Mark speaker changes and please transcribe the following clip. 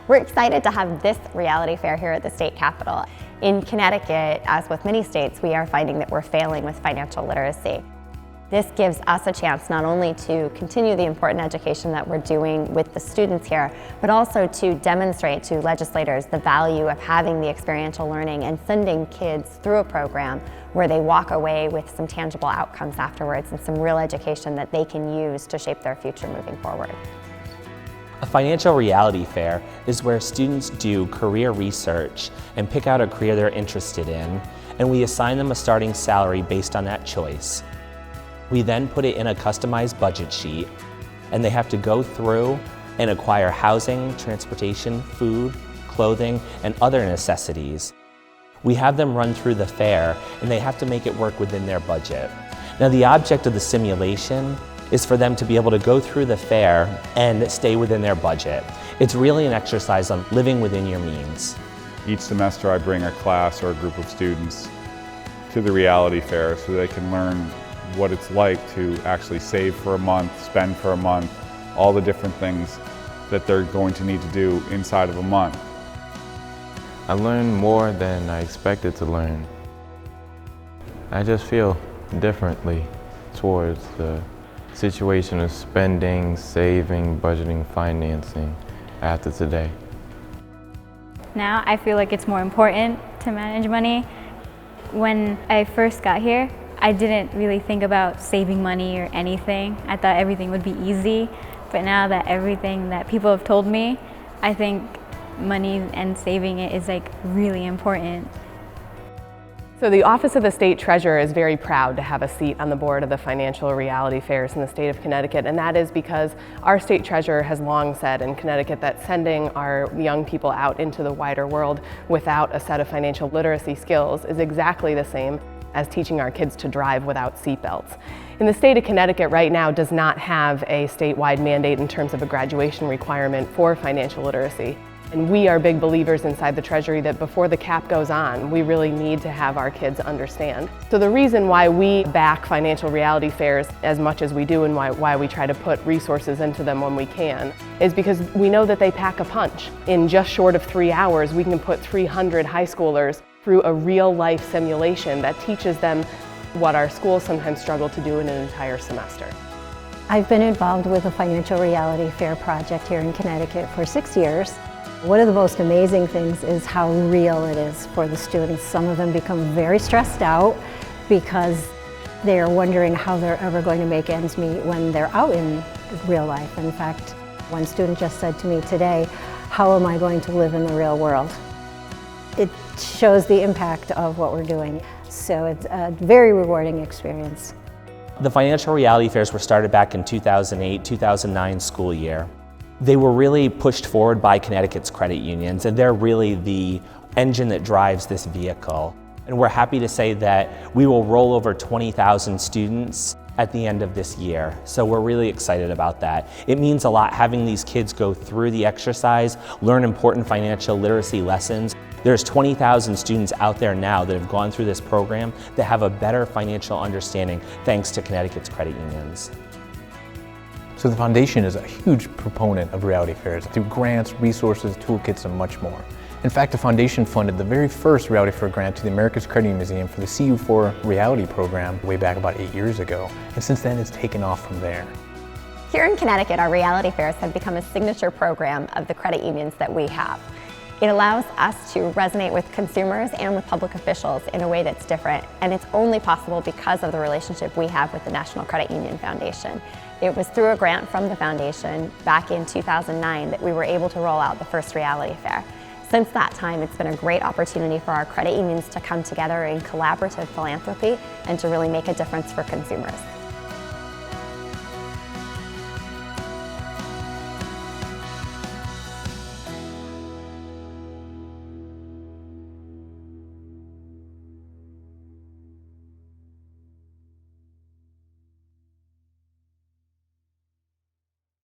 Speaker 1: We're excited to have this reality fair here at the state capitol. In Connecticut, as with many states, we are finding that we're failing with financial literacy. This gives us a chance not only to continue the important education that we're doing with the students here, but also to demonstrate to legislators the value of having the experiential learning and sending kids through a program where they walk away with some tangible outcomes afterwards and some real education that they can use to shape their future moving forward.
Speaker 2: A financial reality fair is where students do career research and pick out a career they're interested in, and we assign them a starting salary based on that choice. We then put it in a customized budget sheet, and they have to go through and acquire housing, transportation, food, clothing, and other necessities. We have them run through the fair, and they have to make it work within their budget. Now, the object of the simulation is for them to be able to go through the fair and stay within their budget. It's really an exercise on living within your means.
Speaker 3: Each semester I bring a class or a group of students to the reality fair so they can learn what it's like to actually save for a month, spend for a month, all the different things that they're going to need to do inside of a month.
Speaker 4: I learned more than I expected to learn. I just feel differently towards the situation of spending, saving, budgeting, financing after today.
Speaker 5: Now I feel like it's more important to manage money. When I first got here, I didn't really think about saving money or anything. I thought everything would be easy, but now that everything that people have told me, I think money and saving it is like really important.
Speaker 6: So the Office of the State Treasurer is very proud to have a seat on the board of the financial reality fairs in the state of Connecticut, and that is because our state treasurer has long said in Connecticut that sending our young people out into the wider world without a set of financial literacy skills is exactly the same as teaching our kids to drive without seatbelts. In the state of Connecticut right now does not have a statewide mandate in terms of a graduation requirement for financial literacy. And we are big believers inside the Treasury that before the cap goes on, we really need to have our kids understand. So the reason why we back financial reality fairs as much as we do and why we try to put resources into them when we can is because we know that they pack a punch. In just short of 3 hours, we can put 300 high schoolers through a real-life simulation that teaches them what our schools sometimes struggle to do in an entire semester.
Speaker 7: I've been involved with the Financial Reality Fair project here in Connecticut for 6 years. One of the most amazing things is how real it is for the students. Some of them become very stressed out because they are wondering how they're ever going to make ends meet when they're out in real life. In fact, one student just said to me today, "How am I going to live in the real world?" It shows the impact of what we're doing. So it's a very rewarding experience.
Speaker 2: The financial reality fairs were started back in 2008-2009 school year. They were really pushed forward by Connecticut's credit unions, and they're really the engine that drives this vehicle. And we're happy to say that we will roll over 20,000 students at the end of this year. So we're really excited about that. It means a lot having these kids go through the exercise, learn important financial literacy lessons. There's 20,000 students out there now that have gone through this program that have a better financial understanding thanks to Connecticut's credit unions.
Speaker 8: So the Foundation is a huge proponent of reality fairs through grants, resources, toolkits, and much more. In fact, the Foundation funded the very first reality fair grant to the America's Credit Union Museum for the CU4 reality program way back about 8 years ago. And since then, it's taken off from there.
Speaker 1: Here in Connecticut, our reality fairs have become a signature program of the credit unions that we have. It allows us to resonate with consumers and with public officials in a way that's different, and it's only possible because of the relationship we have with the National Credit Union Foundation. It was through a grant from the foundation back in 2009 that we were able to roll out the first reality fair. Since that time, it's been a great opportunity for our credit unions to come together in collaborative philanthropy and to really make a difference for consumers.